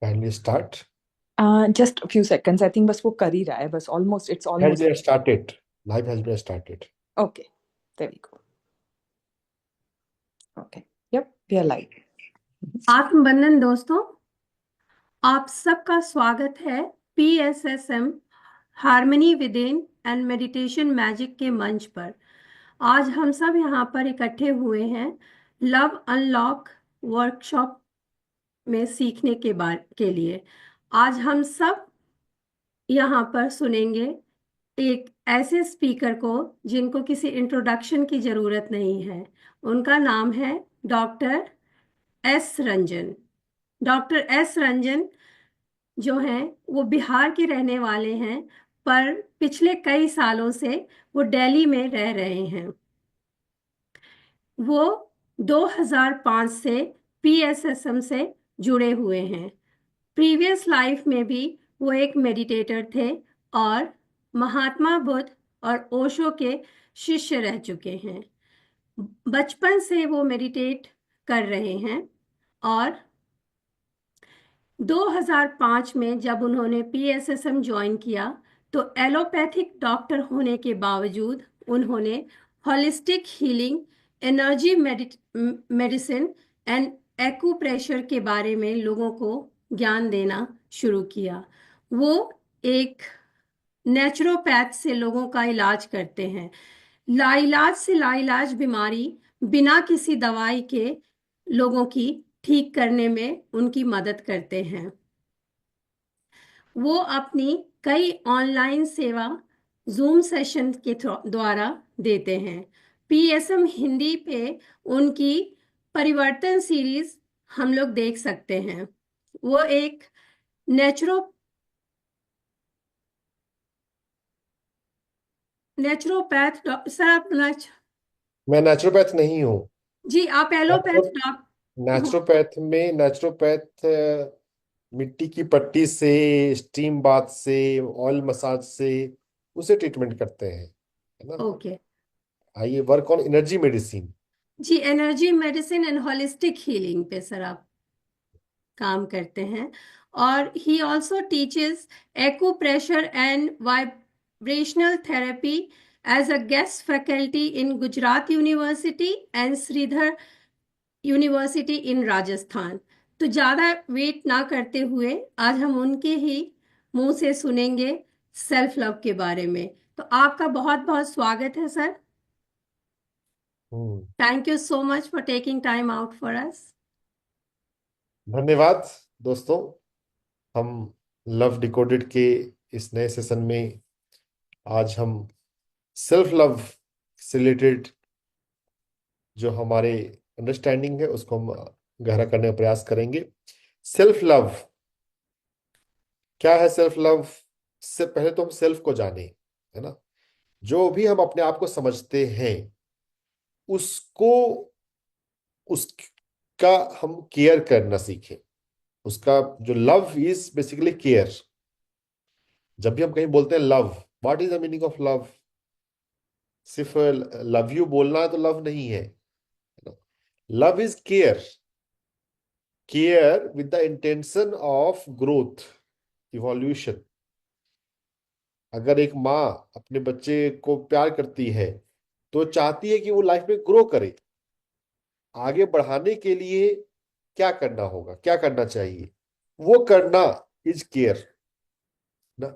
Kindly start. Just few seconds I think बस वो कर ही रहा है बस almost it's Has almost been started. Live has been started. Okay there we go okay yep we are live आत्मबंधन दोस्तों, आप सबका स्वागत है PSSM harmony within and meditation magic के मंच पर। आज हम सब यहाँ पर इकट्ठे हुए हैं लव अनलॉक वर्कशॉप में सीखने के लिए। आज हम सब यहाँ पर सुनेंगे एक ऐसे स्पीकर को जिनको किसी इंट्रोडक्शन की जरूरत नहीं है। उनका नाम है doctor S Ranjan. Doctor S Ranjan जो हैं वो बिहार के रहने वाले हैं, पर पिछले कई सालों से वो दिल्ली में रह रहे हैं। वो 2005 से PSSM से जुड़े हुए हैं। प्रीवियस लाइफ में भी वो एक मेडिटेटर थे और महात्मा बुद्ध और ओशो के शिष्य रह चुके हैं। बचपन से वो मेडिटेट कर रहे हैं और 2005 में जब उन्होंने PSSM ज्वाइन किया तो एलोपैथिक डॉक्टर होने के बावजूद उन्होंने holistic healing, energy medicine and acupressure के बारे में लोगों को ज्ञान देना शुरू किया। वो एक नेचुरोपैथ से लोगों का इलाज करते हैं। लाइलाज से लाइलाज बीमारी बिना किसी दवाई के लोगों की ठीक करने में उनकी मदद करते हैं। वो अपनी कई ऑनलाइन सेवा जूम सेशन के द्वारा देते हैं। PSM हिंदी पे उनकी परिवर्तन सीरीज हम लोग देख सकते हैं। वो एक नेचुरो नेचुरोपैथ सर आप मैं नेचुरोपैथ नहीं हूँ। जी आप एलोपैथ नेचुरोपैथ में नेचुरोपैथ मिट्टी की पट्टी से, स्टीम बाथ से, ऑयल मसाज से उसे ट्रीटमेंट करते हैं, है ना। ओके आइए वर्क ऑन एनर्जी मेडिसिन। जी, energy medicine and holistic healing पे सर आप काम करते हैं। और he also teaches acupressure and vibrational therapy as a guest faculty in Gujarat university and Shridhar university in Rajasthan. तो ज़्यादा वेट ना करते हुए आज हम उनके ही मुंह से सुनेंगे सेल्फ लव के बारे में। तो आपका बहुत बहुत स्वागत है sir. Hmm. Thank you so much for taking time out for us. धन्यवाद दोस्तों। हम लव डिकोडेड के इस नए सेशन में आज हम सेल्फ लव से रिलेटेड जो हमारे अंडरस्टैंडिंग है उसको हम गहरा करने का प्रयास करेंगे। सेल्फ लव क्या है? सेल्फ लव से पहले तो हम सेल्फ को जाने, है ना। जो भी हम अपने आप को समझते हैं उसको, उसका हम केयर करना सीखें। उसका जो लव इज बेसिकली केयर। जब भी हम कहीं बोलते हैं love, what is the meaning of love? सिर्फ लव यू बोलना तो लव नहीं है। Love is care, care with the intention of growth, evolution. अगर एक माँ अपने बच्चे को प्यार करती है तो चाहती है कि वो लाइफ में ग्रो करे। आगे बढ़ाने के लिए क्या करना होगा, क्या करना चाहिए, वो करना इज केयर ना।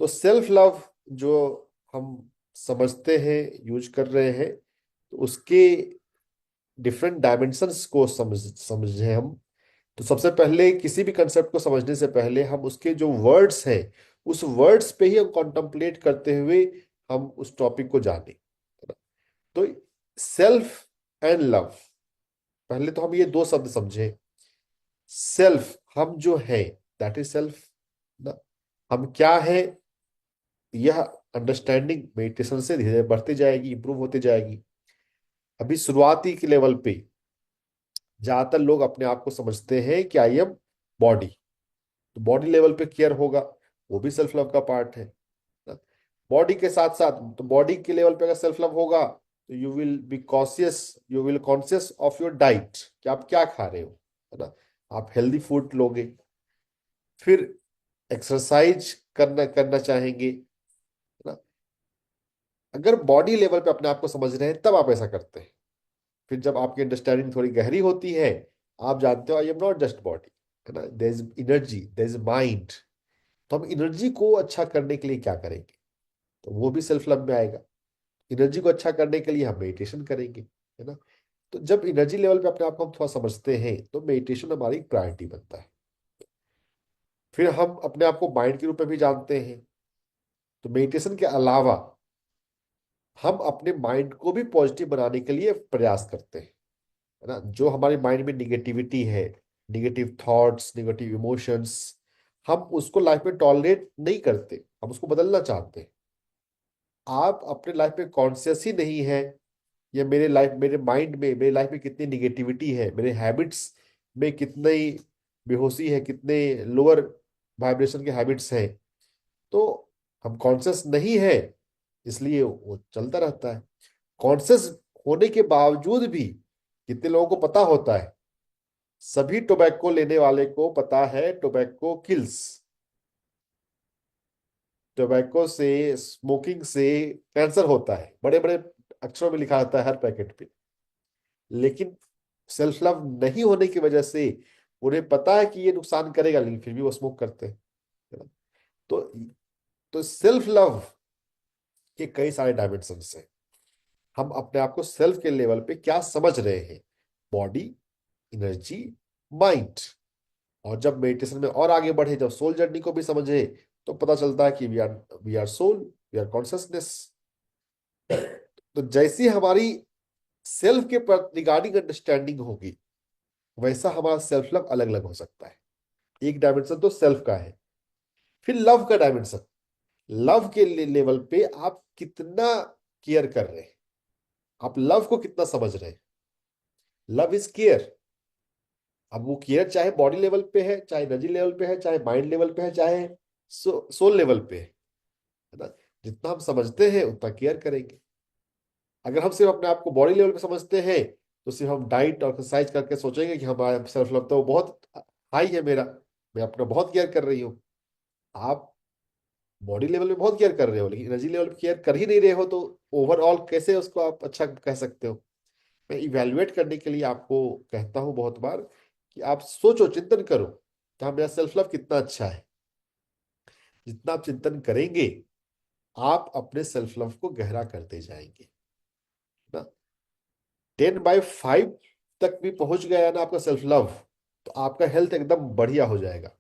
तो सेल्फ लव जो हम समझते हैं, यूज कर रहे हैं, तो उसके डिफरेंट डायमेंशंस को समझे हम। तो सबसे पहले किसी भी कंसेप्ट को समझने से पहले हम उसके जो वर्ड्स हैं उस वर्ड्स पे ही हम कॉन्टम्पलेट करते हुए हम उस टॉपिक को जाने, है ना। तो सेल्फ एंड लव, पहले तो हम ये दो शब्द समझे। सेल्फ, हम जो है, दैट इज सेल्फ ना। हम क्या है, यह अंडरस्टैंडिंग मेडिटेशन से धीरे धीरे बढ़ती जाएगी, इंप्रूव होती जाएगी। अभी शुरुआती के लेवल पे ज्यादातर लोग अपने आप को समझते हैं कि आई एम बॉडी। तो बॉडी लेवल पे केयर होगा, वो भी सेल्फ लव का पार्ट है ना। बॉडी के साथ साथ, तो बॉडी के लेवल पे अगर सेल्फ लव होगा तो you will be conscious, you will conscious of your diet कि आप क्या खा रहे हो, है ना। आप हेल्दी फूड लोगे, फिर एक्सरसाइज करना करना चाहेंगे, है ना। अगर बॉडी लेवल पे अपने आप को समझ रहे हैं तब आप ऐसा करते हैं। फिर जब आपकी अंडरस्टैंडिंग थोड़ी गहरी होती है, आप जानते हो I am not just body, है ना, there is energy, there is mind. तो हम एनर्जी को अच्छा करने के लिए क्या करेंगे, तो वो भी सेल्फ लव में आएगा। एनर्जी को अच्छा करने के लिए हम मेडिटेशन करेंगे, है ना। तो जब एनर्जी लेवल पे अपने आप को हम थोड़ा समझते हैं तो मेडिटेशन हमारी प्रायोरिटी बनता है। फिर हम अपने आप को माइंड के रूप में भी जानते हैं, तो मेडिटेशन के अलावा हम अपने माइंड को भी पॉजिटिव बनाने के लिए प्रयास करते हैं, है ना। जो हमारे माइंड में निगेटिविटी है, निगेटिव थॉट्स, निगेटिव इमोशंस, हम उसको लाइफ में टॉलरेट नहीं करते, हम उसको बदलना चाहते हैं। आप अपने लाइफ में कॉन्शियस ही नहीं है, या मेरे माइंड में, मेरे लाइफ में कितनी निगेटिविटी है, मेरे हैबिट्स में कितनी बेहोशी है, कितने लोअर वाइब्रेशन के हैबिट्स हैं, तो हम कॉन्शियस नहीं है, इसलिए वो चलता रहता है। कॉन्शियस होने के बावजूद भी कितने लोगों को पता होता है, सभी टोबैको लेने वाले को पता है टोबैको किल्स, टोबैको से, स्मोकिंग से कैंसर होता है, बड़े बड़े अक्षरों में लिखा होता है हर पैकेट पे। लेकिन सेल्फ लव नहीं होने की वजह से उन्हें पता है कि ये नुकसान करेगा, लेकिन फिर भी वो स्मोक करते हैं, है ना। तो सेल्फ लव के कई सारे डायमेंशन हैं। हम अपने आप को सेल्फ के लेवल पे क्या समझ रहे हैं, बॉडी, एनर्जी, माइंड। और जब मेडिटेशन में और आगे बढ़े, जब सोल जर्नी को भी समझे, तो पता चलता है कि we are soul, we are consciousness. तो जैसी हमारी सेल्फ के रिगार्डिंग अंडरस्टैंडिंग होगी, वैसा हमारा सेल्फ लव अलग अलग हो सकता है। एक डायमेंशन तो सेल्फ का है। फिर लव का डायमेंशन, लव के लेवल पे आप कितना केयर कर रहे हैं, आप लव को कितना समझ रहे हैं। Love is care. अब वो केयर चाहे बॉडी लेवल पे है, चाहे एनर्जी लेवल पे है, चाहे माइंड लेवल पे है, चाहे सोल लेवल पे है ना। जितना हम समझते हैं उतना केयर करेंगे। अगर हम सिर्फ अपने आप को बॉडी लेवल पे समझते हैं, तो सिर्फ हम डाइट और एक्सरसाइज करके सोचेंगे कि हमारा सेल्फ लव तो बहुत हाई है मेरा, मैं अपना बहुत केयर कर रही हूँ। आप बॉडी लेवल पे बहुत केयर कर रहे हो, लेकिन एनर्जी लेवल पे केयर कर ही नहीं रहे हो, तो ओवरऑल कैसे उसको आप अच्छा कह सकते हो। मैं इवेल्युएट करने के लिए आपको कहता हूँ बहुत बार कि आप सोचो, चिंतन करो कि हाँ, मेरा सेल्फ लव कितना अच्छा है। जितना आप चिंतन करेंगे, आप अपने सेल्फ लव को गहरा करते जाएंगे ना। 10/5 तक भी पहुंच गया ना आपका सेल्फ लव, तो आपका हेल्थ एकदम बढ़िया हो जाएगा,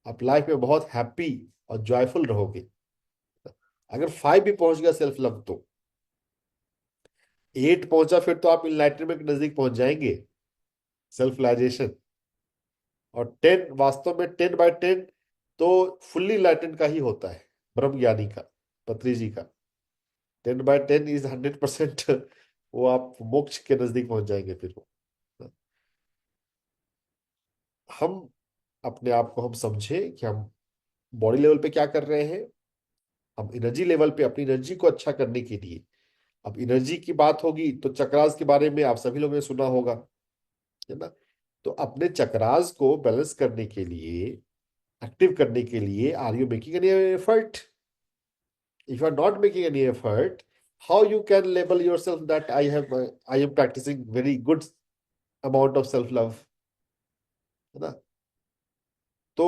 आप लाइफ में बहुत हैप्पी और जॉयफुल रहोगे। अगर 5 भी पहुंच गया सेल्फ लव, तो 8 पहुंचा, फिर तो आप इनलाइटनमेंट के नजदीक पहुंच जाएंगे, सेल्फ रियलाइजेशन। और 10, वास्तव में 10/10 तो फुल्ली इनलाइटन का ही होता है, ब्रह्म ज्ञानी का, पत्री जी का। 10/10 इज 100%। वो आप मोक्ष के नजदीक पहुंच जाएंगे फिर वो। हम अपने आप को हम समझे कि हम बॉडी लेवल पे क्या कर रहे हैं, हम एनर्जी लेवल पे अपनी एनर्जी को अच्छा करने के लिए। अब एनर्जी की बात होगी तो चक्रास के बारे में आप सभी लोगों ने सुना होगा, है ना। तो अपने चक्रास को बैलेंस करने के लिए, एक्टिव करने के लिए, are you making any effort? If you are not making any effort, how you can label yourself that I am practicing very good amount of self love, है ना। तो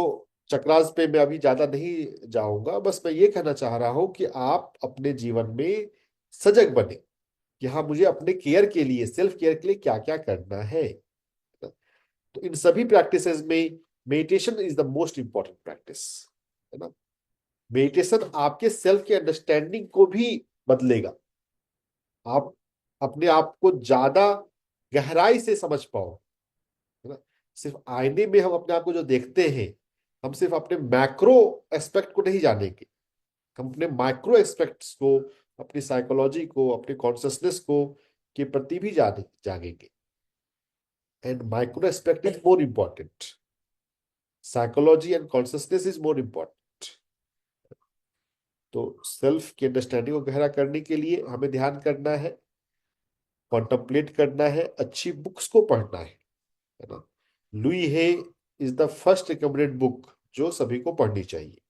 चक्रास पे मैं अभी ज्यादा नहीं जाऊंगा, बस मैं ये कहना चाह रहा हूं कि आप अपने जीवन में सजग बने कि हाँ, मुझे अपने केयर के लिए, सेल्फ केयर के लिए क्या क्या करना है। तो इन सभी प्रैक्टिसेस में meditation is the most important practice, है ना। मेडिटेशन आपके सेल्फ के अंडरस्टैंडिंग को भी बदलेगा, आप अपने आप को ज्यादा गहराई से समझ पाओ, है ना। सिर्फ आईने में हम अपने आप को जो देखते हैं, हम सिर्फ अपने मैक्रो एस्पेक्ट को नहीं जानेंगे, हम अपने माइक्रो एस्पेक्ट्स को, अपनी साइकोलॉजी को, अपनी कॉन्शियसनेस को के प्रति भी जागेंगे। And micro aspect is more important, psychology and consciousness is more important. तो सेल्फ की अंडरस्टैंडिंग को गहरा करने के लिए हमें ध्यान करना है, कॉन्टम्पलेट करना है, अच्छी बुक्स को पढ़ना है ना। Louise Hay is the first recommended book जो सभी को पढ़नी चाहिए।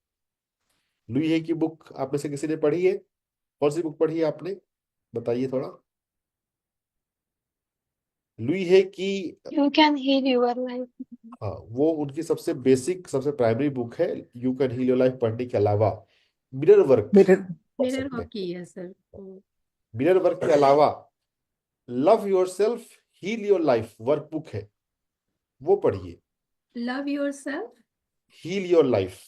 लुई है की बुक आप में से किसी ने पढ़ी है? कौन सी बुक पढ़ी है आपने, बताइए थोड़ा। लुई है की, You can heal your life. हाँ, वो उनकी सबसे बेसिक सबसे प्राइमरी बुक है। You can heal your life पढ़ने के अलावा मिरर वर्क मेरे पढ़ मिरर सकते वर्क हैं। की है सर। मिरर वर्क के अलावा love yourself heal your life workbook है, वो पढ़िए। Love yourself. Heal your life,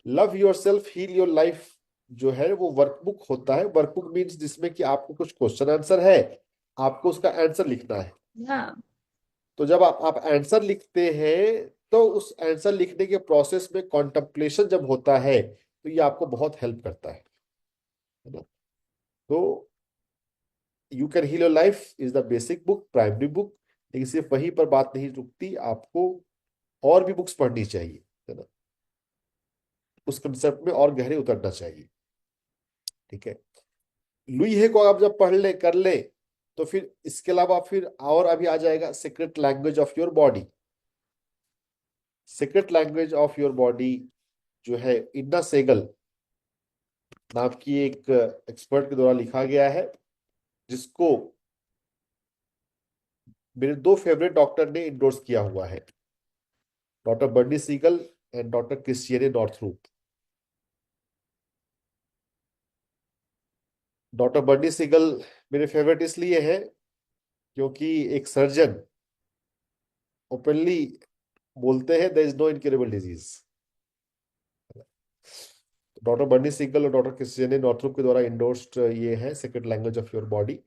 love yourself heal your life जो है वो वर्कबुक होता है। वर्कबुक मीन्स जिसमें कि आपको कुछ क्वेश्चन आंसर है, आपको उसका आंसर लिखना है। Yeah. तो जब आप आंसर लिखते हैं तो उस आंसर लिखने के प्रोसेस में कॉन्टेम्पलेशन जब होता है तो ये आपको बहुत हेल्प करता है ना। तो you can heal your life is the basic book, primary book. लेकिन सिर्फ वहीं पर बात नहीं रुकती, आपको और भी बुक्स पढ़नी चाहिए, है ना। उस कंसेप्ट में और गहरे उतरना चाहिए, ठीक है। लुई है को आप जब पढ़ ले कर ले तो फिर इसके अलावा फिर और अभी आ जाएगा secret language of your body. Secret language of your body जो है इन्ना सेगल नाम की एक एक्सपर्ट के द्वारा लिखा गया है, जिसको मेरे दो फेवरेट डॉक्टर ने इंडोर्स किया हुआ है, doctor Bernie Siegel and doctor Christiane Northrup. Doctor Bernie Siegel मेरे फेवरेट इसलिए है क्योंकि एक सर्जन ओपनली बोलते हैं there is no incurable disease. Doctor Bernie Siegel और डॉक्टर क्रिस्टियने नॉर्थरूप के द्वारा इंडोर्स्ड ये है secret language of your body.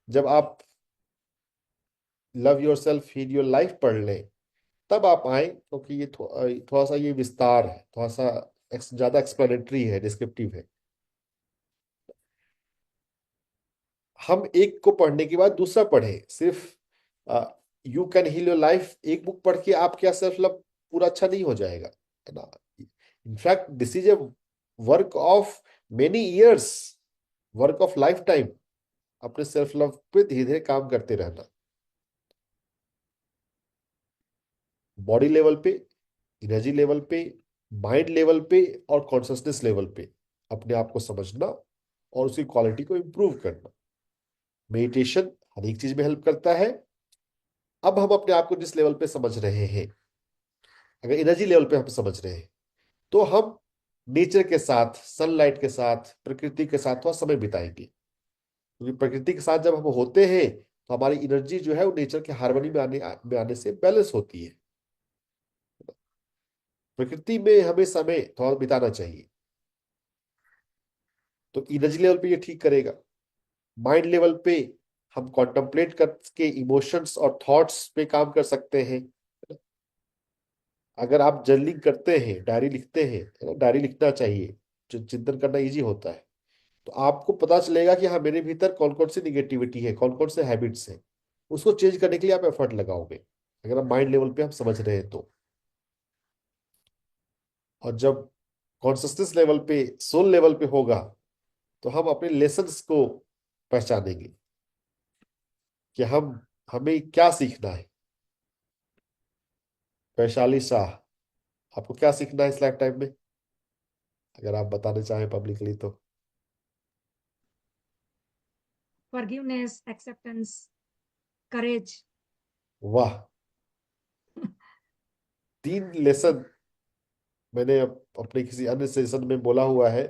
जब आप love yourself heal your life पढ़ लें तब आप आए, क्योंकि ये थोड़ा सा ये विस्तार है, थोड़ा सा ज्यादा एक्सप्लेनेटरी है, डिस्क्रिप्टिव है। हम एक को पढ़ने के बाद दूसरा पढ़े, सिर्फ you can heal your life एक बुक पढ़ के आप क्या सेल्फ लव पूरा अच्छा नहीं हो जाएगा, है ना। In fact this is a work of many years, work of life time. अपने सेल्फ लव पे धीरे धीरे काम करते रहना, बॉडी लेवल पे, एनर्जी लेवल पे, माइंड लेवल पे और कॉन्शियसनेस लेवल पे अपने आप को समझना और उसकी क्वालिटी को इंप्रूव करना। मेडिटेशन हर एक चीज में हेल्प करता है। अब हम अपने आप को जिस लेवल पे समझ रहे हैं, अगर एनर्जी लेवल पे हम समझ रहे हैं तो हम नेचर के साथ, सनलाइट के साथ, प्रकृति के साथ थोड़ा समय बिताएंगे, क्योंकि प्रकृति के साथ जब हम होते हैं तो हमारी एनर्जी जो है वो नेचर के हार्मनी में आने से बैलेंस होती है। प्रकृति में हमें समय थोड़ा बिताना चाहिए, तो एनर्जी लेवल पे ये ठीक करेगा। माइंड लेवल पे हम कॉन्टेम्पलेट करके इमोशंस और थॉट्स पे काम कर सकते हैं। अगर आप जर्नलिंग करते हैं, डायरी लिखते हैं, है ना, डायरी लिखना चाहिए, जो चिंतन करना इजी होता है, तो आपको पता चलेगा कि हाँ मेरे भीतर कौन कौन सी निगेटिविटी है, कौन कौन से हैबिट्स हैं। उसको चेंज करने के लिए आप एफर्ट लगाओगे, अगर आप माइंड लेवल पे हम समझ रहे हैं तो। और जब कॉन्सियसनेस लेवल पे, सोल लेवल पे होगा तो हम अपने लेसन्स को पहचानेंगे कि हमें क्या सीखना है। वैशाली शाह, आपको क्या सीखना है इस लाइफ टाइम में, अगर आप बताना चाहें पब्लिकली तो। forgiveness, acceptance, courage. वाह, 3 लेसन मैंने अपने किसी अन्य सेशन में बोला हुआ है।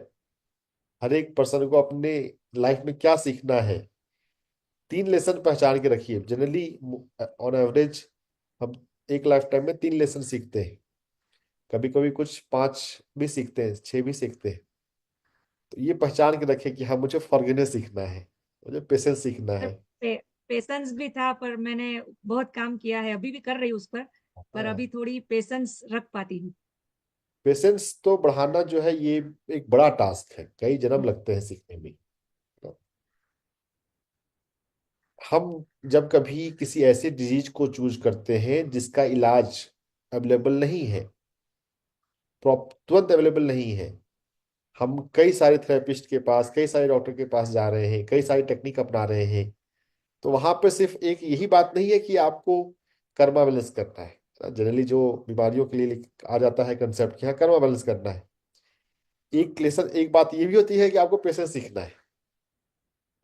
हर एक पर्सन को अपने लाइफ में क्या सीखना है, 3 लेसन पहचान के रखिए। जनरली ऑन एवरेज हम एक लाइफ टाइम में 3 लेसन सीखते हैं, कभी कभी कुछ 5 भी सीखते हैं, 6 भी सीखते हैं। तो ये पहचान के रखें कि हाँ मुझे फॉरगिवनेस सीखना है, मुझे पेशेंस सीखना है। पेशेंस भी था, पर मैंने बहुत काम किया है, अभी भी कर रही हूँ उस पर अभी थोड़ी पेशेंस रख पाती हूँ। पेशेंस तो बढ़ाना जो है ये एक बड़ा टास्क है, कई जन्म लगते हैं सीखने में। हम जब कभी किसी ऐसे डिजीज को चूज करते हैं जिसका इलाज अवेलेबल नहीं है, तुरंत अवेलेबल नहीं है, हम कई सारे थेरेपिस्ट के पास, कई सारे डॉक्टर के पास जा रहे हैं, कई सारी टेक्निक अपना रहे हैं, तो वहां पे सिर्फ एक यही बात नहीं है कि आपको कर्मा बैलेंस करना है, जनरली जो बीमारियों के लिए आ जाता है कंसेप्ट कि हाँ कर्मा बैलेंस करना है। एक लेसन, एक बात ये भी होती है कि आपको पेशेंस सीखना है,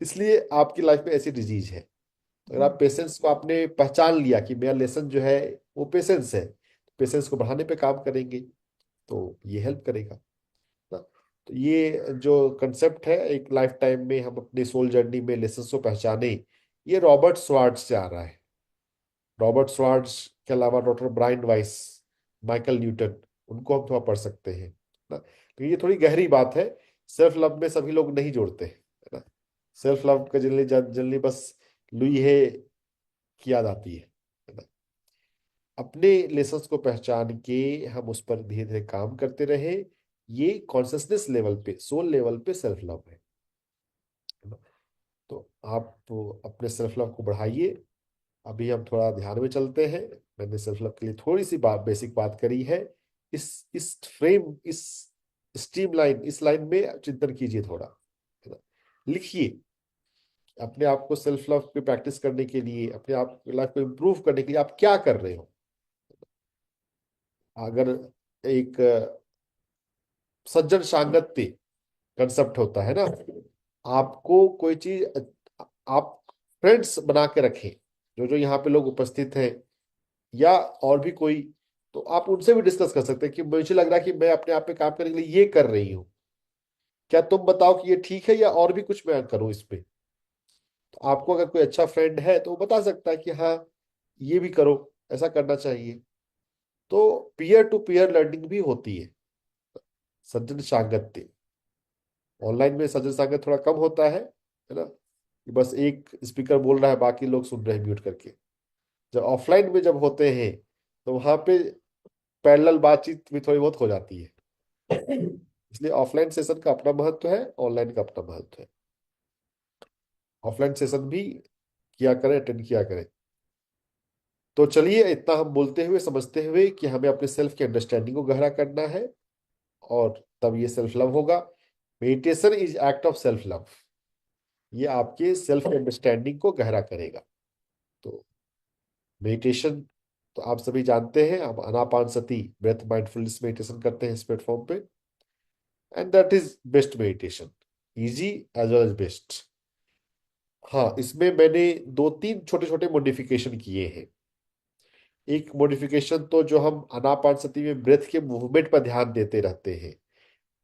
इसलिए आपकी लाइफ में ऐसी डिजीज है। तो अगर आप पेशेंस को आपने पहचान लिया कि मेरा लेसन जो है वो पेशेंस है, पेशेंस को बढ़ाने पे काम करेंगे तो ये हेल्प करेगा ना। तो ये जो कंसेप्ट है एक लाइफ टाइम में हम अपने सोल जर्नी में लेसन को पहचाने, ये रॉबर्ट स्वार्ट्ज से आ रहा है। रॉबर्ट स्वार्ट्ज के अलावा doctor Brian Weiss, Michael Newton, उनको हम थोड़ा पढ़ सकते हैं ना। तो ये थोड़ी गहरी बात है, सेल्फ लव में सभी लोग नहीं जोड़ते है ना। सेल्फ लव का जनरली जनरली बस लुई है की याद आती है ना। अपने लेसन्स को पहचान के हम उस पर धीरे धीरे काम करते रहे, ये कॉन्शियसनेस लेवल पे, सोल लेवल पे सेल्फ लव है ना। तो आप अपने सेल्फ लव को बढ़ाइए। अभी हम थोड़ा ध्यान में चलते हैं। मैंने सेल्फ लव के लिए थोड़ी सी बात, बेसिक बात करी है। इस फ्रेम, इस स्ट्रीम लाइन, इस लाइन में चिंतन कीजिए थोड़ा, है ना। लिखिए अपने आप को सेल्फ लव की प्रैक्टिस करने के लिए, अपने आप लाइफ को इम्प्रूव करने के लिए आप क्या कर रहे हो। अगर एक सज्जन सांगत्य कंसेप्ट होता है ना, आपको कोई चीज, आप फ्रेंड्स बना के रखें, जो जो यहाँ पे लोग उपस्थित हैं या और भी कोई, तो आप उनसे भी डिस्कस कर सकते हैं कि मुझे लग रहा है कि मैं अपने आप पे काम करने के लिए ये कर रही हूँ, क्या तुम बताओ कि ये ठीक है या और भी कुछ मैं करूँ इस पे। तो आपको अगर कोई अच्छा फ्रेंड है तो वो बता सकता है कि हाँ ये भी करो, ऐसा करना चाहिए। तो पीयर टू पीयर लर्निंग भी होती है, सज्जन सांगत्य। ऑनलाइन में सज्जन सांगत्य थोड़ा कम होता है ना, कि बस एक स्पीकर बोल रहा है बाकी लोग सुन रहे हैं म्यूट करके। जब ऑफलाइन में जब होते हैं तो वहां पे पैरेलल बातचीत भी थोड़ी बहुत हो जाती है। इसलिए ऑफलाइन सेशन का अपना महत्व है, ऑनलाइन का अपना महत्व है। ऑफलाइन सेशन भी किया करें, अटेंड किया करें। तो चलिए इतना हम बोलते हुए समझते हुए कि हमें अपने सेल्फ की अंडरस्टैंडिंग को गहरा करना है, और तब ये सेल्फ लव होगा। Meditation is act of self love, ये आपके सेल्फ अंडरस्टैंडिंग को गहरा करेगा। तो मेडिटेशन तो आप सभी जानते हैं, हम Anapana Sati breath mindfulness meditation करते हैं इस प्लेटफॉर्म पे, and that is best meditation, easy as well as best. हाँ, इसमें मैंने दो तीन छोटे छोटे मॉडिफिकेशन किए हैं। एक मॉडिफिकेशन तो जो हम आनापान सती में ब्रेथ के मूवमेंट पर ध्यान देते रहते हैं,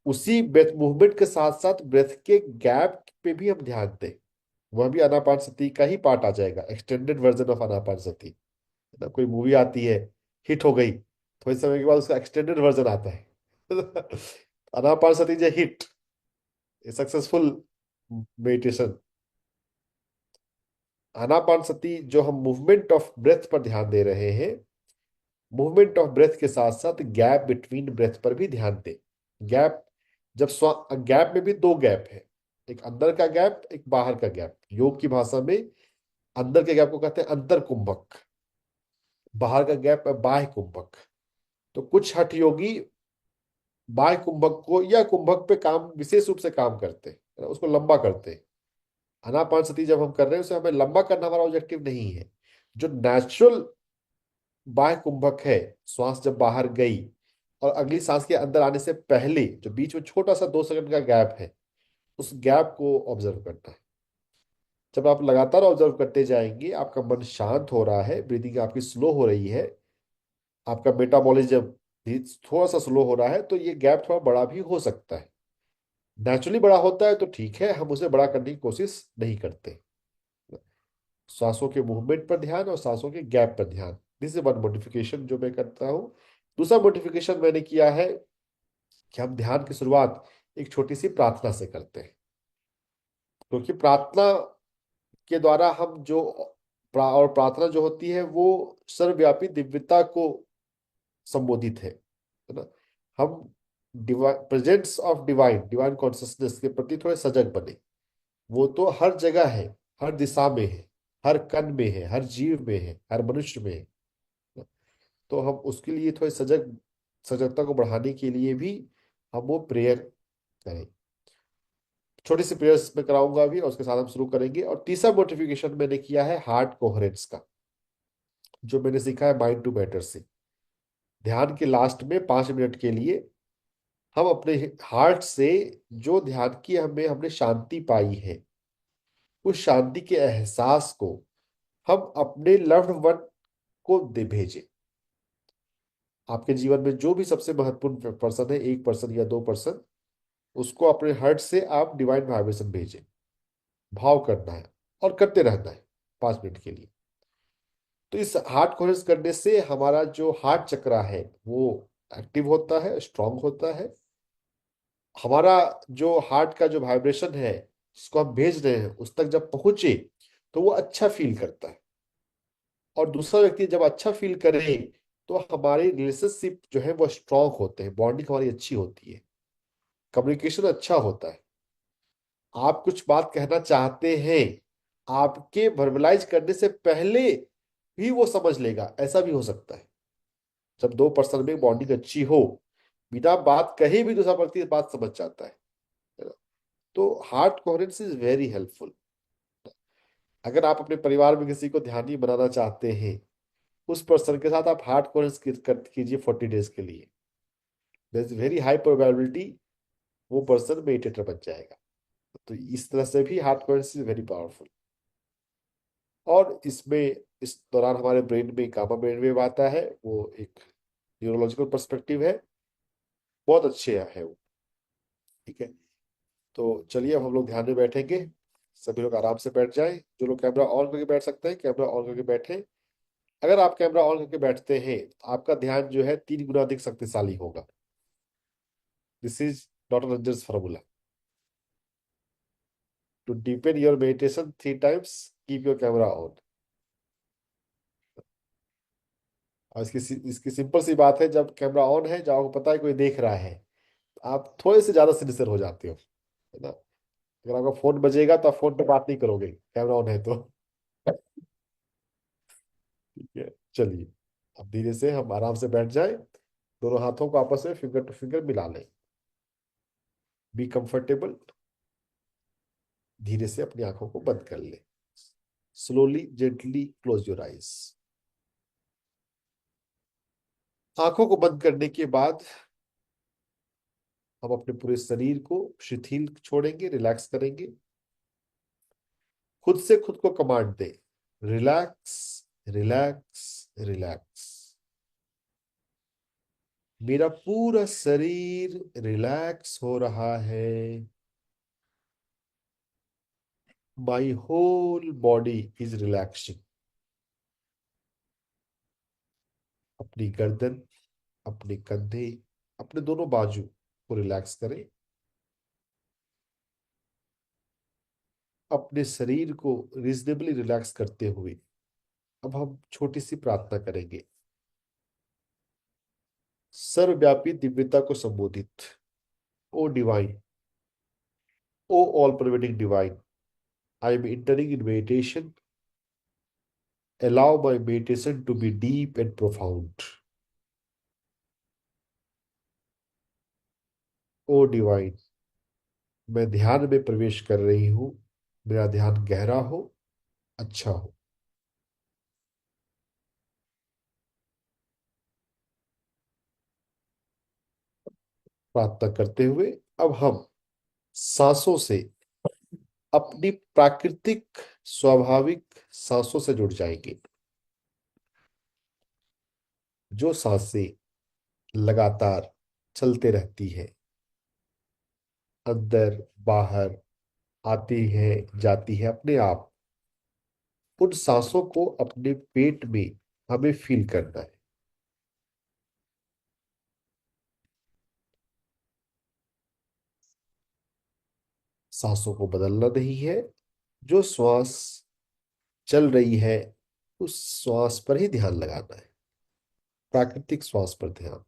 उसी ब्रेथ मूवमेंट के साथ साथ ब्रेथ के गैप पे भी हम ध्यान दें। वह भी आनापान सती का ही पार्ट आ जाएगा, एक्सटेंडेड वर्जन ऑफ आनापान सती, है ना। कोई मूवी आती है, हिट हो गई, थोड़े समय के बाद उसका एक्सटेंडेड वर्जन आता है। Anapana Sati is a hit, a successful meditation. Anapana Sati जो हम मूवमेंट ऑफ ब्रेथ पर ध्यान दे रहे हैं, मूवमेंट ऑफ ब्रेथ के साथ साथ गैप बिटवीन ब्रेथ पर भी ध्यान दें। गैप, जब गैप में भी दो गैप है, एक अंदर का गैप, एक बाहर का गैप। योग की भाषा में अंदर के गैप को कहते हैं अंतर कुंभक, बाहर का गैप है बाह्य कुंभक। तो कुछ हठ योगी बाह्य कुंभक को या कुंभक पे काम, विशेष रूप से काम करते हैं, उसको लंबा करते हैं। आनापान सती जब हम कर रहे हैं उसे हमें लंबा करना हमारा ऑब्जेक्टिव नहीं है। जो नेचुरल बाह्य कुंभक है, श्वास जब बाहर गई और अगली सांस के अंदर आने से पहले जो बीच में छोटा सा 2 सेकंड का गैप है, उस गैप को ऑब्जर्व करना है। जब आप लगातार ऑब्जर्व करते जाएंगे, आपका मन शांत हो रहा है, ब्रीदिंग आपकी स्लो हो रही है, आपका मेटाबॉलिज्म भी थोड़ा सा स्लो हो रहा है, तो ये गैप थोड़ा बड़ा भी हो सकता है। नेचुरली बड़ा होता है तो ठीक है, हम उसे बड़ा करने की कोशिश नहीं करते। सांसों के मूवमेंट पर ध्यान और सांसों के गैप पर ध्यान, दिस इज वन मॉडिफिकेशन जो मैं करता हूँ। दूसरा मॉडिफिकेशन मैंने किया है कि हम ध्यान की शुरुआत एक छोटी सी प्रार्थना से करते हैं, क्योंकि प्रार्थना के द्वारा हम जो और प्रार्थना जो होती है वो सर्वव्यापी दिव्यता को संबोधित है ना। हम divine presence of divine divine consciousness के प्रति थोड़े सजग बने। वो तो हर जगह है, हर दिशा में है, हर कण में है, हर जीव में है, हर मनुष्य में है। तो हम उसके लिए थोड़े सजगता को बढ़ाने के लिए भी हम वो प्रेयर करें। छोटी सी प्रेयर्स में कराऊंगा अभी, और उसके साथ हम शुरू करेंगे। और तीसरा मोटिफिकेशन मैंने किया है हार्ट कोहेरेंस का, जो मैंने सीखा है माइंड टू मैटर से। ध्यान के लास्ट में 5 मिनट के लिए हम अपने हार्ट से जो ध्यान की हमें हमने शांति पाई है, उस शांति के एहसास को हम अपने लव्ड वन को दे भेजें। आपके जीवन में जो भी सबसे महत्वपूर्ण पर्सन है, एक पर्सन या दो पर्सन, उसको अपने हार्ट से आप डिवाइन वाइब्रेशन भेजें। भाव करना है और करते रहना है 5 मिनट के लिए। तो इस हार्ट कोहेरेंस करने से हमारा जो हार्ट चक्रा है वो एक्टिव होता है, स्ट्रांग होता है। हमारा जो हार्ट का जो वाइब्रेशन है जिसको हम भेज रहे हैं उस तक जब पहुंचे तो वो अच्छा फील करता है, और दूसरा व्यक्ति जब अच्छा फील करे तो हमारे रिलेशनशिप जो है वो स्ट्रांग होते हैं, बॉन्डिंग हमारी अच्छी होती है, कम्युनिकेशन अच्छा होता है। आप कुछ बात कहना चाहते हैं, आपके वर्बलाइज करने से पहले भी वो समझ लेगा, ऐसा भी हो सकता है। जब दो पर्सन में बॉन्डिंग अच्छी हो, बिना बात कहे भी दूसरा व्यक्ति बात समझ जाता है ना? तो heart coherence is very helpful. अगर आप अपने परिवार में किसी को ध्यानी बनाना चाहते हैं, उस पर्सन के साथ आप हार्ट कोहेरेंस कीजिए 40 डेज के लिए। There is very high probability वो पर्सन मेडिटेटर बन जाएगा। तो इस तरह से भी heart coherence is very powerful. और इसमें इस दौरान हमारे ब्रेन में गामा ब्रेन वेव आता है, वो एक न्यूरोलॉजिकल पर्सपेक्टिव है, बहुत अच्छे है वो। ठीक है, तो चलिए अब हम लोग ध्यान में बैठेंगे। सभी लोग आराम से बैठ जाएं। जो लोग कैमरा ऑन करके बैठ सकते हैं कैमरा ऑन करके बैठे। अगर आप कैमरा ऑन करके बैठते हैं तो आपका ध्यान जो है 3 गुना अधिक शक्तिशाली होगा। This is doctor Ranjan's formula. To deepen your meditation 3 times, keep your camera on. और इसकी सिंपल सी बात है, जब कैमरा ऑन है, जब आपको पता है कोई देख रहा है, तो आप थोड़े से ज्यादा सिंसियर हो जाते हो, है ना? अगर आपका फोन बजेगा तो आप फोन पे बात नहीं करोगे, कैमरा ऑन है तो। ठीक है, चलिए अब धीरे से हम आराम से बैठ जाए। दोनों हाथों को आपस में फिंगर टू फिंगर मिला लें। Be comfortable. धीरे से अपनी आंखों को बंद कर लें। Slowly gently close your eyes. आंखों को बंद करने के बाद हम अपने पूरे शरीर को शिथिल छोड़ेंगे, रिलैक्स करेंगे। खुद से खुद को कमांड दें, रिलैक्स रिलैक्स रिलैक्स। मेरा पूरा शरीर रिलैक्स हो रहा है। My whole body is relaxing. अपनी गर्दन, अपने कंधे, अपने दोनों बाजू को रिलैक्स करें। अपने शरीर को रीजनेबली रिलैक्स करते हुए अब हम छोटी सी प्रार्थना करेंगे। सर्वव्यापी दिव्यता को संबोधित। O divine, O all pervading divine, I am entering in meditation. Allow my meditation to be deep and profound. O divine, मैं ध्यान में प्रवेश कर रही हूँ। मेरा ध्यान गहरा हो, अच्छा हो। प्रार्थना करते हुए अब हम सांसों से अपनी प्राकृतिक स्वाभाविक सांसों से जुड़ जाएंगे। जो सांसें लगातार चलते रहती है, अंदर बाहर आती है जाती है अपने आप, उन सांसों को अपने पेट में हमें फील करना है। सांसों को बदलना नहीं है। जो श्वास चल रही है उस श्वास पर ही ध्यान लगाना है, प्राकृतिक श्वास पर ध्यान।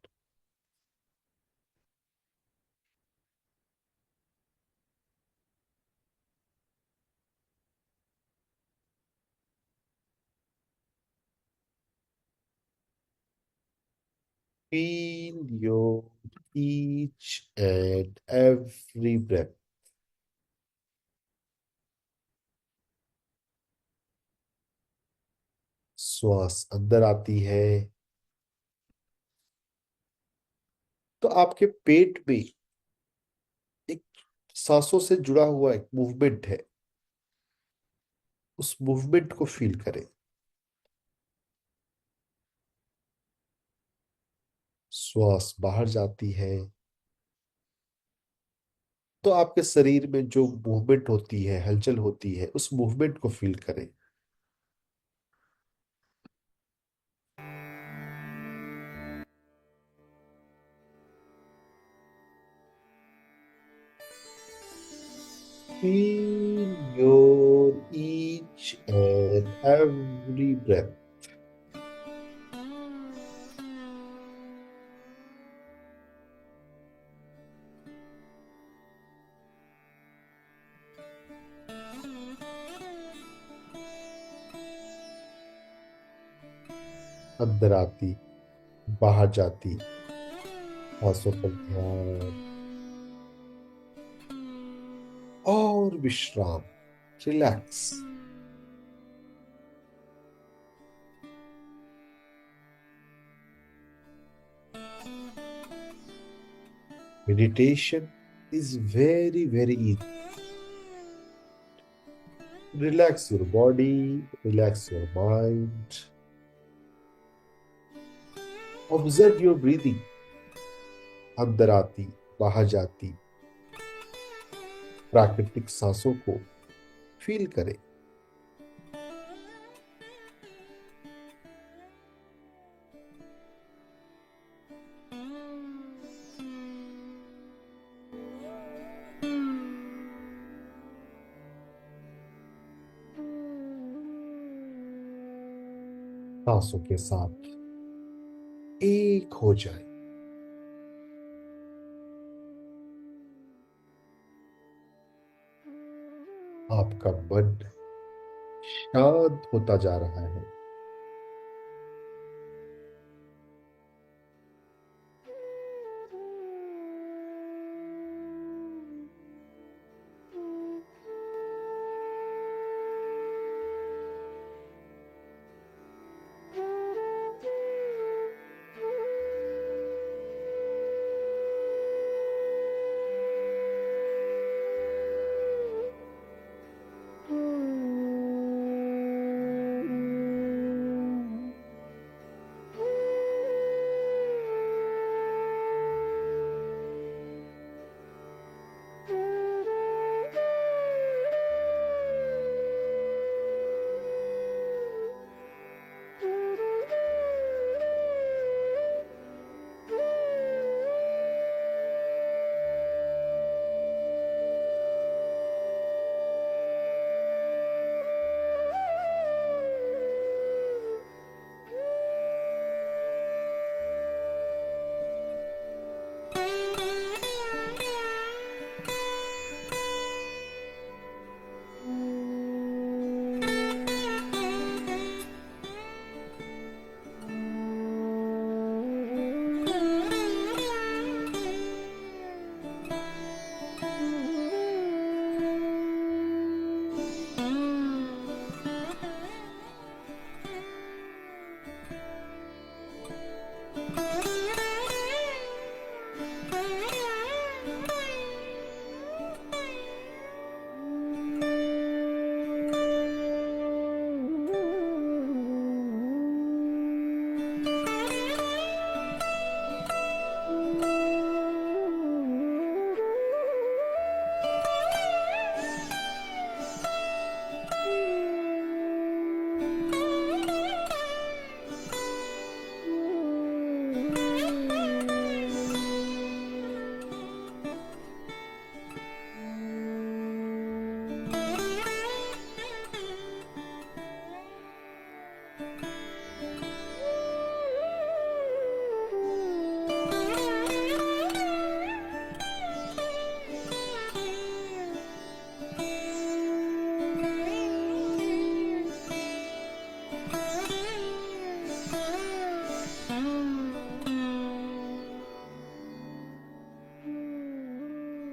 Feel your each and every breath. श्वास अंदर आती है, तो आपके पेट में एक सांसों से जुड़ा हुआ एक मूवमेंट है, उस मूवमेंट को फील करें। श्वास बाहर जाती है तो आपके शरीर में जो मूवमेंट होती है, हलचल होती है, उस मूवमेंट को फील करें। Feel your each and every breath. अंदर आती, बाहर जाती, सांसों पर ध्यान और विश्राम, relax. Meditation is very easy. Relax your body, relax your mind. Observe your breathing. अंदर आती, बाहर जाती प्राकृतिक सांसों को फील करें। सांसों के साथ एक हो जाए। आपका मन शांत होता जा रहा है।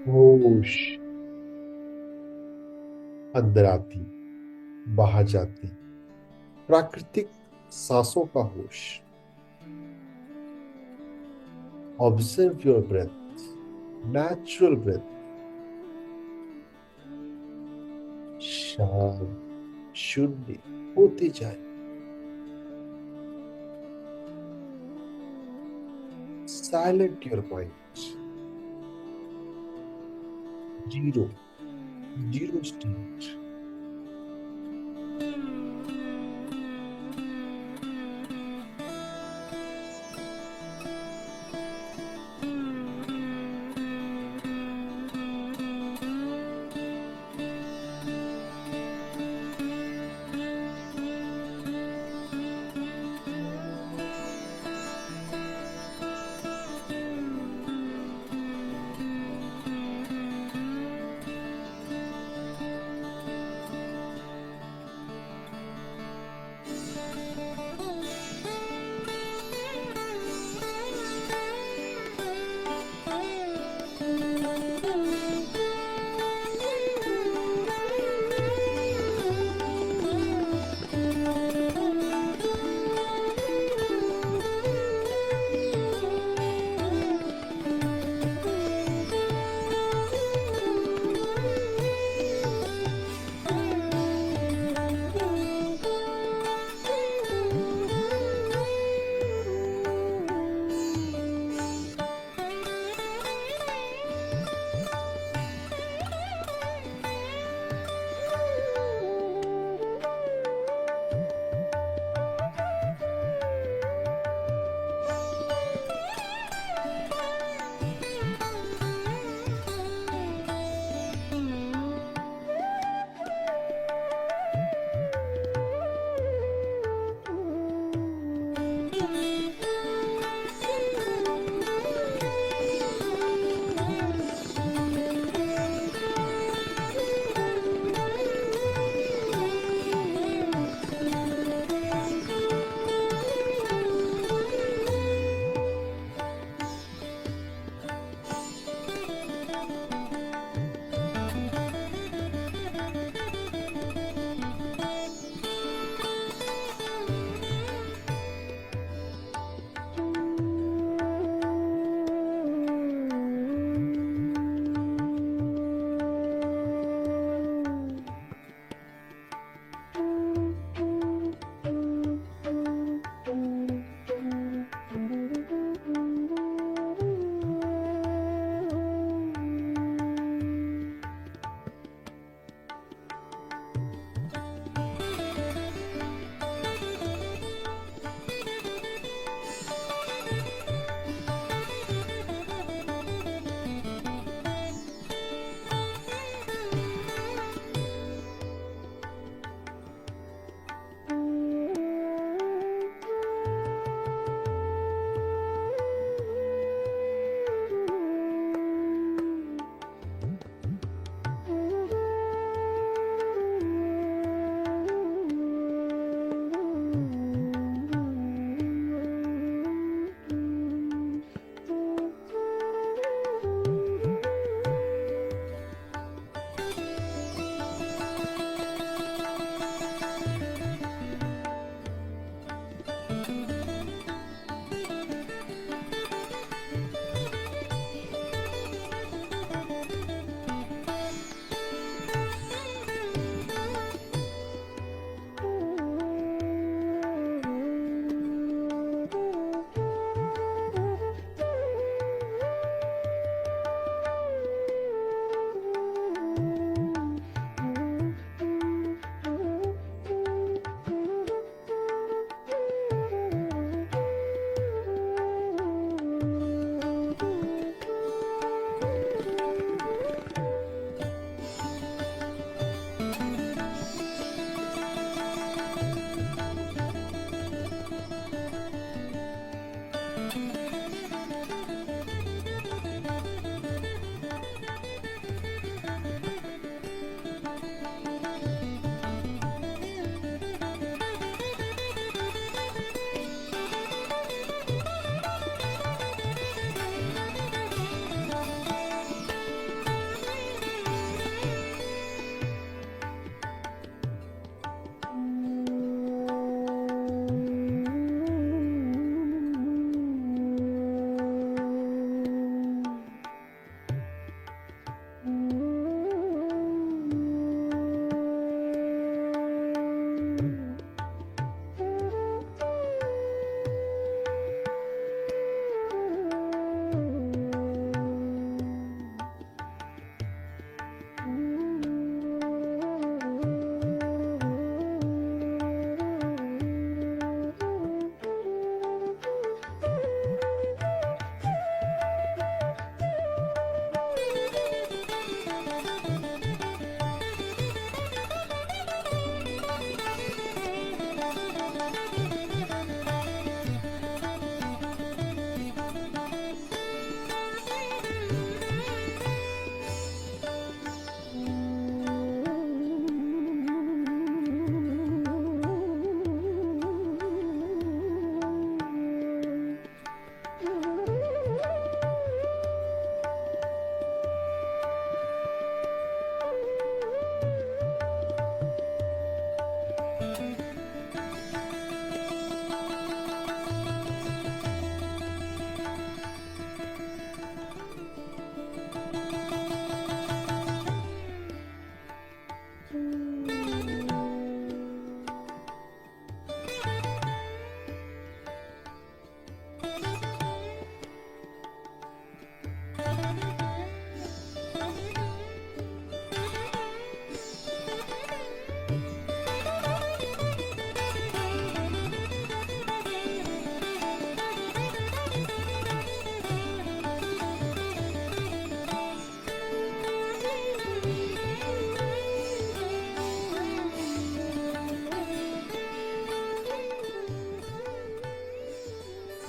होश अंदर आती, बाहर जाती प्राकृतिक सांसों का होश। Observe your breath, natural breath. शांत शून्य होते जाए। Silent your mind. Zero, zero state.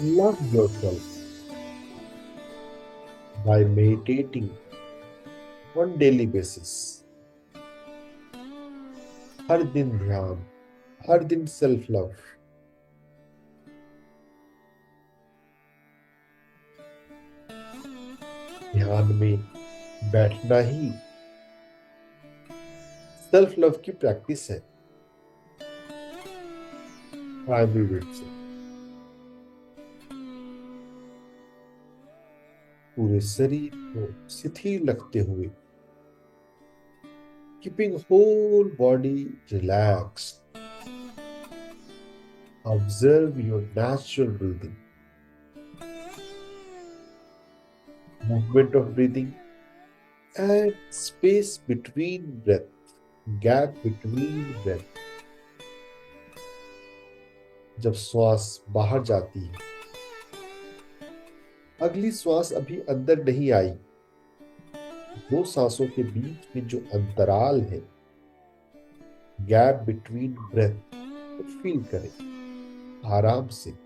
Love yourself by meditating on daily basis. हर दिन ध्यान, हर दिन सेल्फ लव। ध्यान में बैठना ही सेल्फ लव की प्रैक्टिस है। प्राइमरी रूप से पूरे शरीर को शिथिल रखते हुए, keeping whole body relaxed. Observe your natural breathing, movement of breathing, and space between breath, gap between breath. जब श्वास बाहर जाती है, अगली श्वास अभी अंदर नहीं आई, दो सांसों के बीच में जो अंतराल है, गैप बिटवीन ब्रेथ, फील करें आराम से।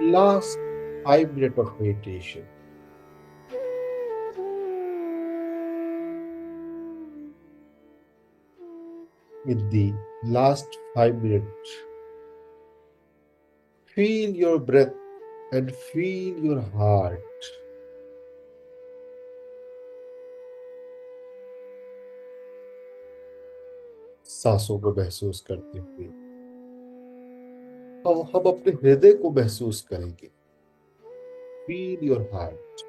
last 5 minutes of meditation. In the last 5 minutes, feel your breath and feel your heart. सांसों को महसूस करते हुए हम अपने हृदय को महसूस करेंगे. Feel your heart.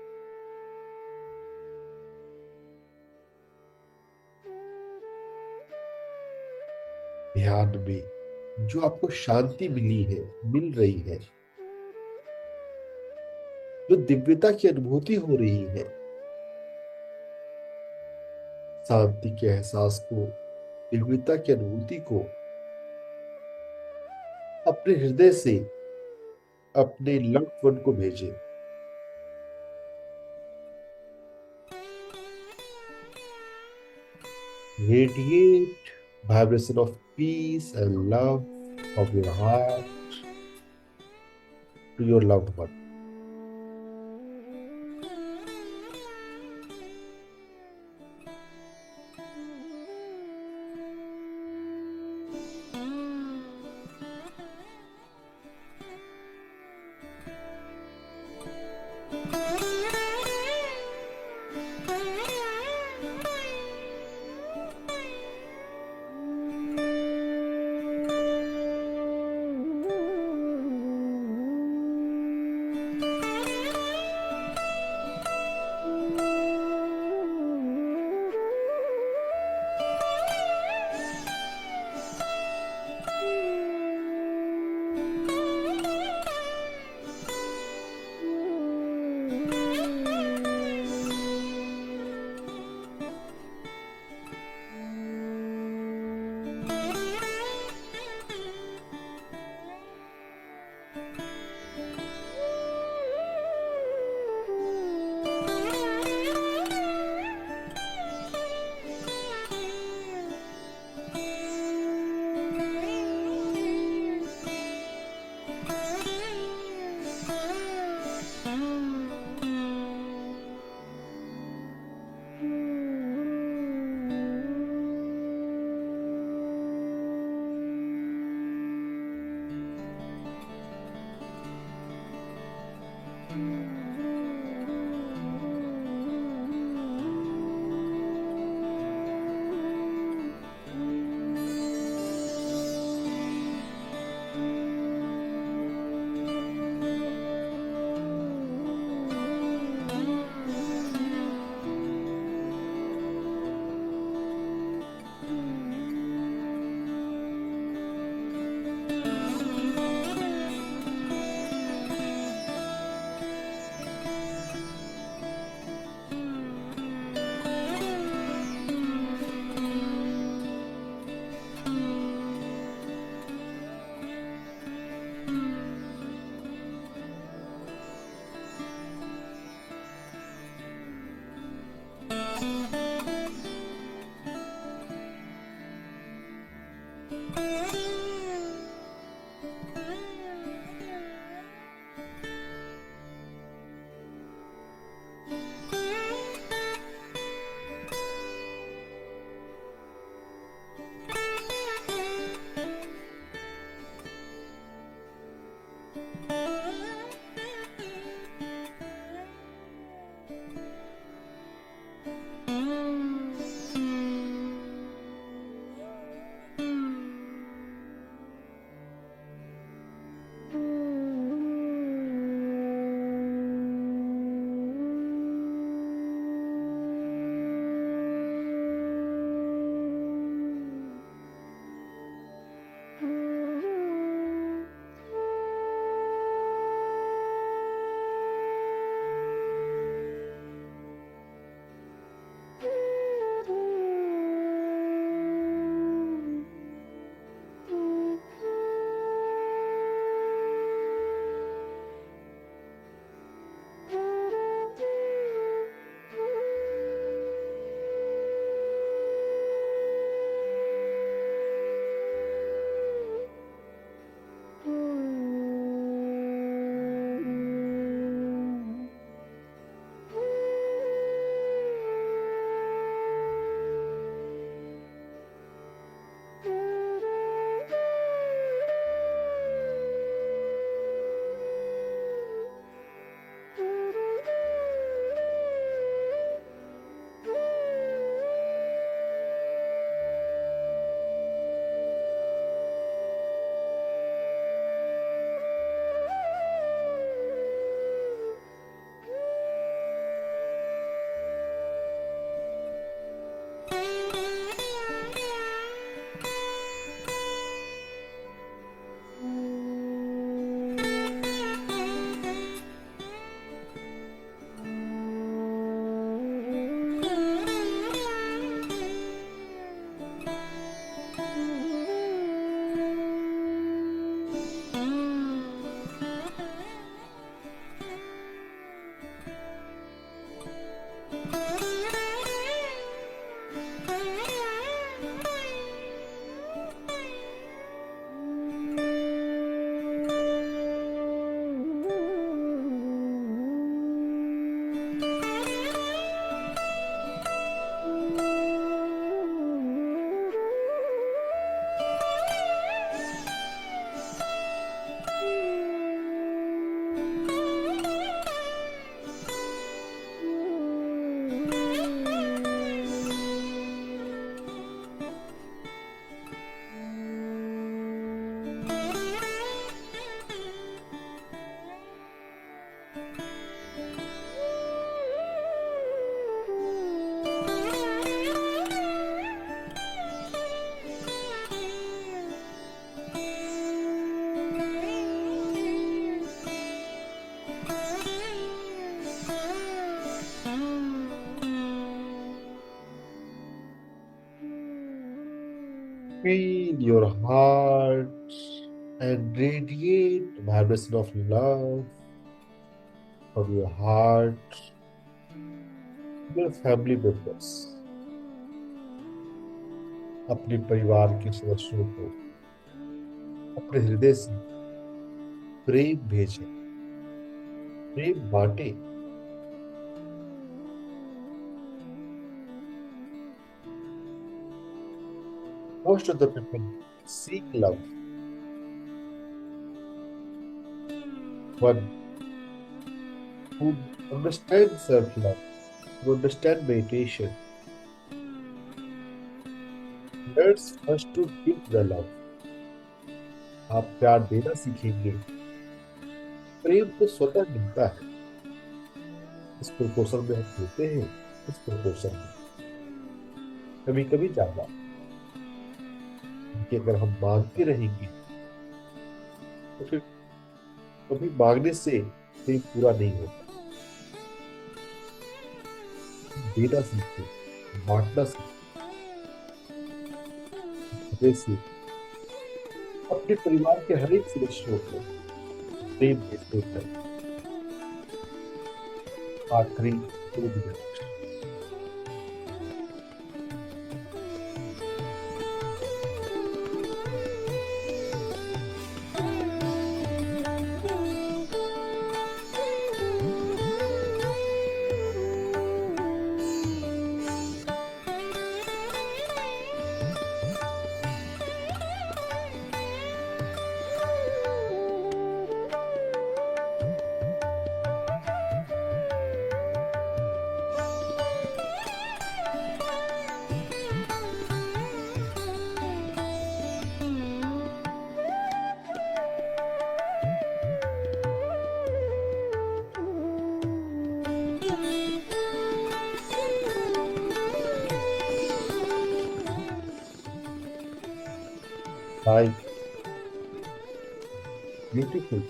ध्यान में जो आपको शांति मिल रही है, जो दिव्यता की अनुभूति हो रही है, शांति के एहसास को, दिव्यता की अनुभूति को अपने हृदय से अपने लव्ड वन को भेजें. Radiate vibration of peace and love of your heart to your loved one. Feel your heart and radiate the vibration of love from your heart to your family members. अपने परिवार के सदस्यों को अपने हृदय से प्रेम भेजें, प्रेम बांटे। Most of the people seek love. One who understands self-love, who understands meditation, learns first to give the love. आप प्यार देना सीखेंगे, प्रेम तो स्वतः मिलता है। इस प्रपोर्शन में हम देते हैं, इस प्रपोर्शन में कभी कभी ज्यादा, कि अगर हम मांगते रहेंगे तो फिर कभी मांगने से प्रेम पूरा नहीं होता। देना सीखे, बांटना सीखे, हृदय से अपने परिवार के हर एक सदस्यों को प्रेम भेजते हैं। आखिरी 2 minute. Life beautiful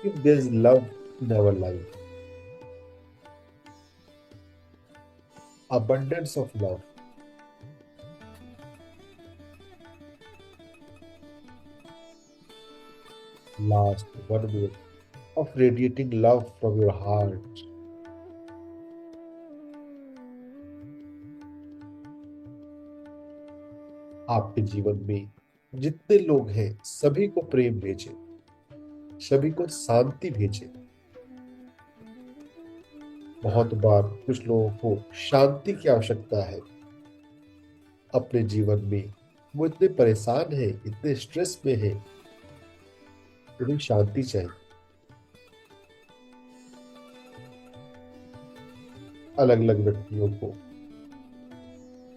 if there is love in our life, abundance of love. Last 1 minute of radiating love from your heart. आपके जीवन में जितने लोग हैं सभी को प्रेम भेजें, सभी को शांति भेजें। बहुत बार कुछ लोगों को शांति की आवश्यकता है अपने जीवन में। वो इतने परेशान हैं, इतने स्ट्रेस में हैं, उन्हें शांति चाहिए। अलग अलग व्यक्तियों को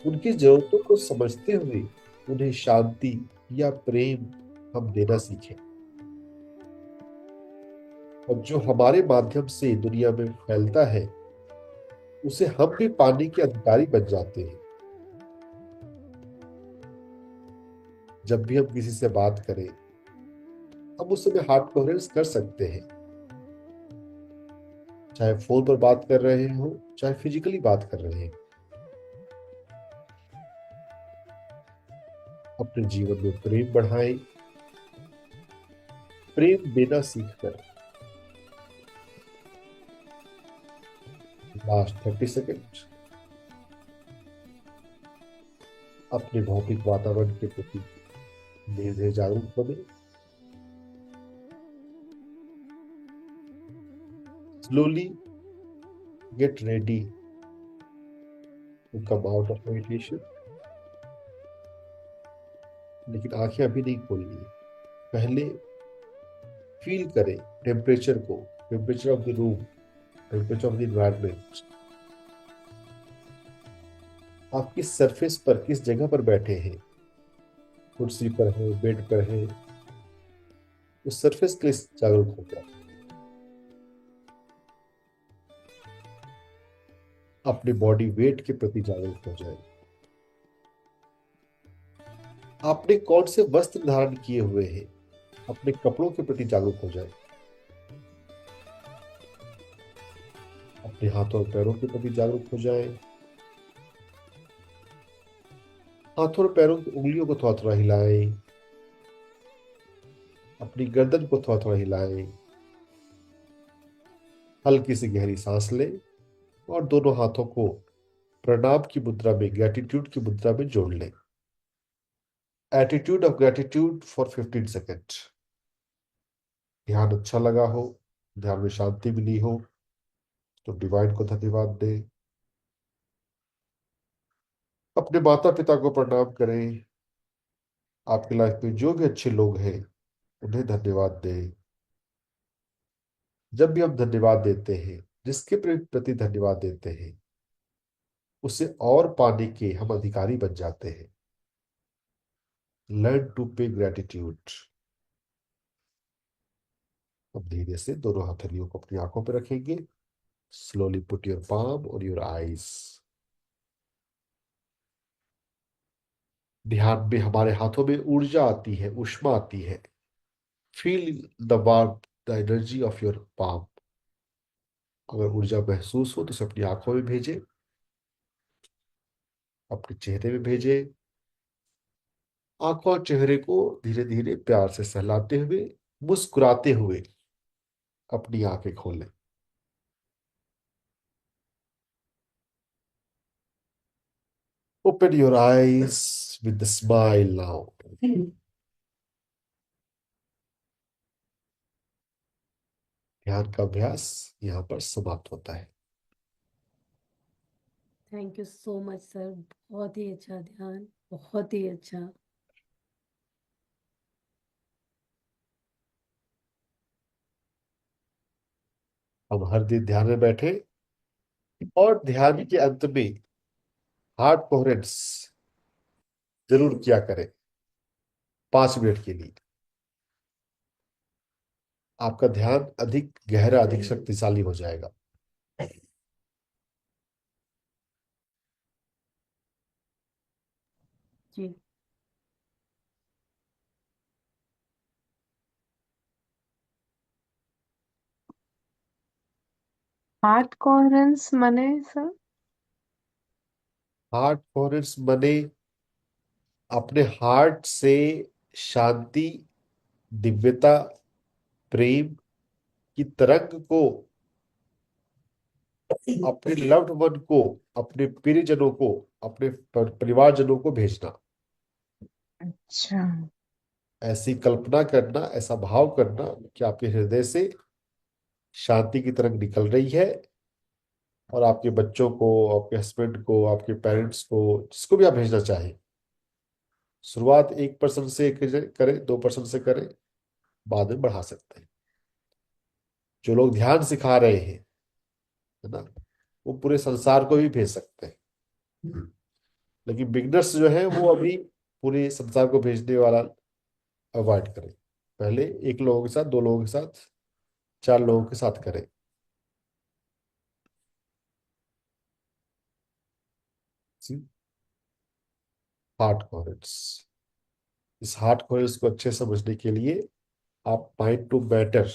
उनकी जरूरतों को समझते हुए उन्हें शांति या प्रेम हम देना सीखें, और जो हमारे माध्यम से दुनिया में फैलता है उसे हम भी पाने के अधिकारी बन जाते हैं। जब भी हम किसी से बात करें हम उस समय हार्ट कोहेरेंस कर सकते हैं, चाहे फोन पर बात कर रहे हो चाहे फिजिकली बात कर रहे हैं। अपने जीवन में प्रेम बढ़ाएं, प्रेम देना सीखकर। लास्ट 30 सेकेंड अपने भौतिक वातावरण के प्रति धीरे धीरे जागरूक बने। Slowly get ready to come out of meditation. लेकिन आंखें अभी नहीं खोलनी है, पहले फील करें टेम्परेचर को, temperature of the room, temperature of the environment. आप किस सरफेस पर, किस जगह पर बैठे हैं, कुर्सी पर है, बेड पर है, उस सरफेस के लिए जागरूक हो जाए। अपने बॉडी वेट के प्रति जागरूक हो जाए। आपने कौन से वस्त्र धारण किए हुए हैं, अपने कपड़ों के प्रति जागरूक हो जाए। अपने हाथों और पैरों के प्रति जागरूक हो जाए। हाथों और पैरों की उंगलियों को थोड़ा थोड़ा हिलाएं, अपनी गर्दन को थोड़ा थोड़ा हिलाएं, हल्की सी गहरी सांस लें और दोनों हाथों को प्रणाम की मुद्रा में, ग्रेटिट्यूड की मुद्रा में जोड़ लें। Attitude of gratitude for 15 second. ध्यान अच्छा लगा हो, ध्यान में शांति मिली हो तो डिवाइन को धन्यवाद दें। अपने माता पिता को प्रणाम करें। आपकी लाइफ में जो भी अच्छे लोग हैं उन्हें धन्यवाद दें। जब भी हम धन्यवाद देते हैं, जिसके प्रति धन्यवाद देते हैं, उसे और पाने के हम अधिकारी बन जाते हैं। लर्न टू पे ग्रेटिट्यूड। अब धीरे से दोनों हथेलियों को अपनी आंखों पर रखेंगे। स्लोली पुट योर पाम और योर आईज। ध्यान में हमारे हाथों में ऊर्जा आती है, ऊष्मा आती है। Feel the warmth, the energy of your palm. अगर ऊर्जा महसूस हो तो उसे अपनी आंखों में भेजें, अपने चेहरे में भेजें। आंखों और चेहरे को धीरे धीरे प्यार से सहलाते हुए, मुस्कुराते हुए अपनी आंखें खोलें। Open your eyes with the smile now. ध्यान का अभ्यास यहाँ पर समाप्त होता है। Thank you so much sir, बहुत ही अच्छा ध्यान, बहुत ही अच्छा। हम हर दिन ध्यान में बैठे और ध्यान के अंत में हार्ट कोहेरेंस जरूर किया करें 5 मिनट के लिए। आपका ध्यान अधिक गहरा, अधिक शक्तिशाली हो जाएगा। जी। हार्ट कोहेरेंस मने सर? हार्ट कोहेरेंस बने अपने हार्ट से शांति, दिव्यता, प्रेम की तरंग को अपने लव्ड वन को, अपने प्रियजनों को, अपने परिवारजनों को भेजना। अच्छा। ऐसी कल्पना करना, ऐसा भाव करना कि आपके हृदय से शांति की तरंग निकल रही है और आपके बच्चों को, आपके हस्बैंड को, आपके पेरेंट्स को, जिसको भी आप भेजना चाहें। शुरुआत 1% से करें, 2% से करें, बाद में बढ़ा सकते हैं। जो लोग ध्यान सिखा रहे हैं, है ना, वो पूरे संसार को भी भेज सकते हैं। लेकिन बिगनर्स जो है वो अभी पूरे संसार को भेजने वाला अवॉइड करें। पहले 1 लोगों के साथ, 2 लोगों के साथ, 4 लोगों के साथ करें। Heart coherence. इस हार्ट कोहेरेंस को अच्छे से समझने के लिए आप माइंड टू मैटर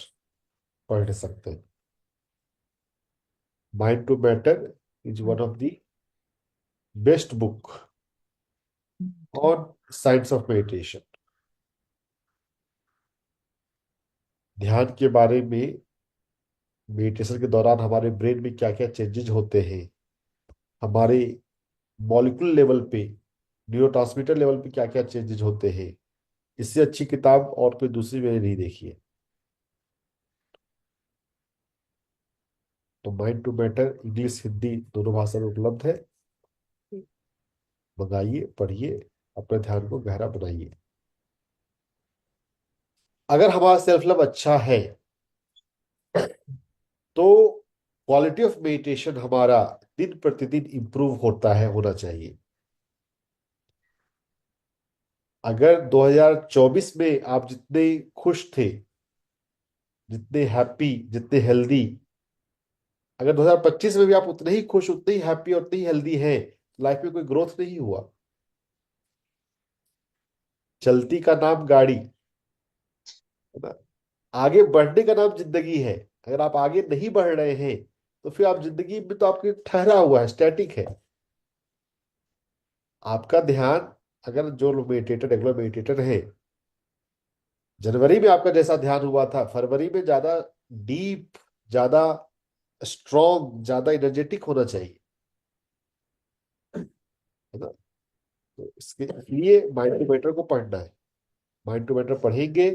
पढ़ सकते हैं। Mind to matter is one of the best book on science of meditation. ध्यान के बारे में, मेडिटेशन के दौरान हमारे ब्रेन में क्या क्या चेंजेस होते हैं, हमारे मॉलिक्यूल लेवल पे, न्यूरोट्रांसमीटर लेवल पे क्या क्या चेंजेस होते हैं, इससे अच्छी किताब और कोई दूसरी मैंने नहीं देखी है। तो mind to matter English Hindi दोनों भाषा में उपलब्ध है। मंगाइए, पढ़िए, अपने ध्यान को गहरा बनाइए। अगर हमारा सेल्फ लव अच्छा है तो क्वालिटी ऑफ मेडिटेशन हमारा दिन प्रतिदिन इंप्रूव होता है, होना चाहिए। अगर 2024 में आप जितने खुश थे, जितने हैप्पी, जितने हेल्दी, अगर 2025 में भी आप उतने ही खुश, उतने ही हैप्पी और उतने ही हेल्दी हैं, लाइफ में कोई ग्रोथ नहीं हुआ। चलती का नाम गाड़ी, है ना, आगे बढ़ने का नाम जिंदगी है। अगर आप आगे नहीं बढ़ रहे हैं तो फिर आप जिंदगी में तो आपके ठहरा हुआ है, स्टैटिक है। आपका ध्यान अगर जो लोग मेडिटेटर रेगुलर मेडिटेटर है, जनवरी में आपका जैसा ध्यान हुआ था, फरवरी में ज्यादा डीप, ज्यादा स्ट्रॉन्ग, ज्यादा एनर्जेटिक होना चाहिए, है ना। तो इसके लिए माइंड टू मैटर को पढ़ना है। माइंड टू मैटर पढ़ेंगे,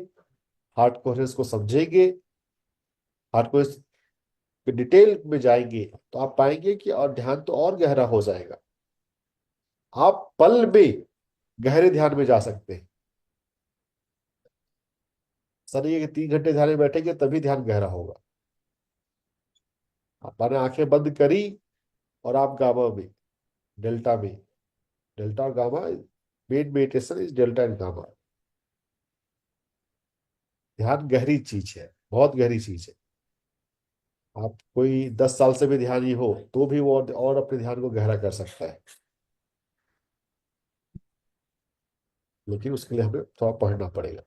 हार्ट कोहेरेंस को समझेंगे, हार्ट कोहेरेंस पे डिटेल में जाएंगे, तो आप पाएंगे कि और ध्यान तो और गहरा हो जाएगा। आप पल में गहरे ध्यान में जा सकते हैं। सर ये कि 3 घंटे ध्यान में बैठेंगे तभी ध्यान गहरा होगा। आपने आंखें बंद करी और आप गामा में, डेल्टा में, डेल्टा और gamma, main meditation is delta and gamma. ध्यान गहरी चीज है, बहुत गहरी चीज है। आप कोई 10 साल से भी ध्यानी हो तो भी वो और अपने ध्यान को गहरा कर सकता है, लेकिन उसके लिए हमें थोड़ा पढ़ना पड़ेगा।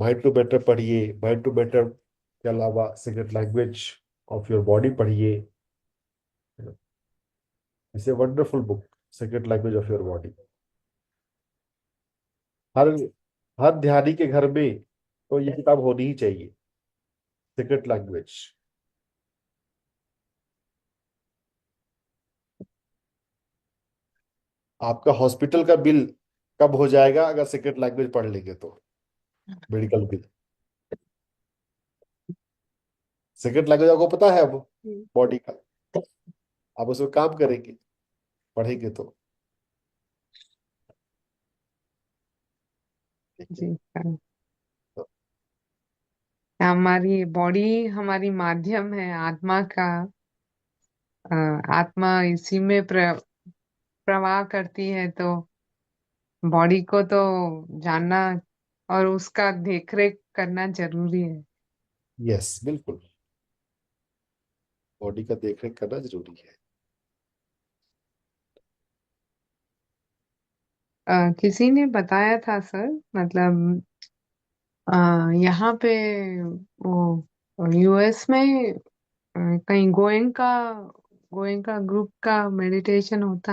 माइंड टू बेटर पढ़िए, माइंड टू बेटर के अलावा secret language of your body पढ़िए। It's a wonderful book, secret language of your body. हर हर ध्यानी के घर में तो ये किताब होनी ही चाहिए, सीक्रेट लैंग्वेज। आपका हॉस्पिटल का बिल कब हो जाएगा अगर सीक्रेट लैंग्वेज पढ़ लेंगे तो, मेडिकल बिल। सीक्रेट लैंग्वेज आपको पता है अब बॉडी का, आप उसमें काम करेंगे, पढ़ेंगे तो। ठीक है। जी सर। हमारी बॉडी हमारी माध्यम है आत्मा का। अ, आत्मा इसी में प्रवाह करती है, तो बॉडी को तो जानना और उसका देखरेख करना जरूरी है। यस, बिल्कुल, बॉडी का देखरेख करना जरूरी है। किसी ने बताया था सर, मतलब यहाँ पे वो यूएस में कहीं गोएंका ग्रुप का मेडिटेशन होता है।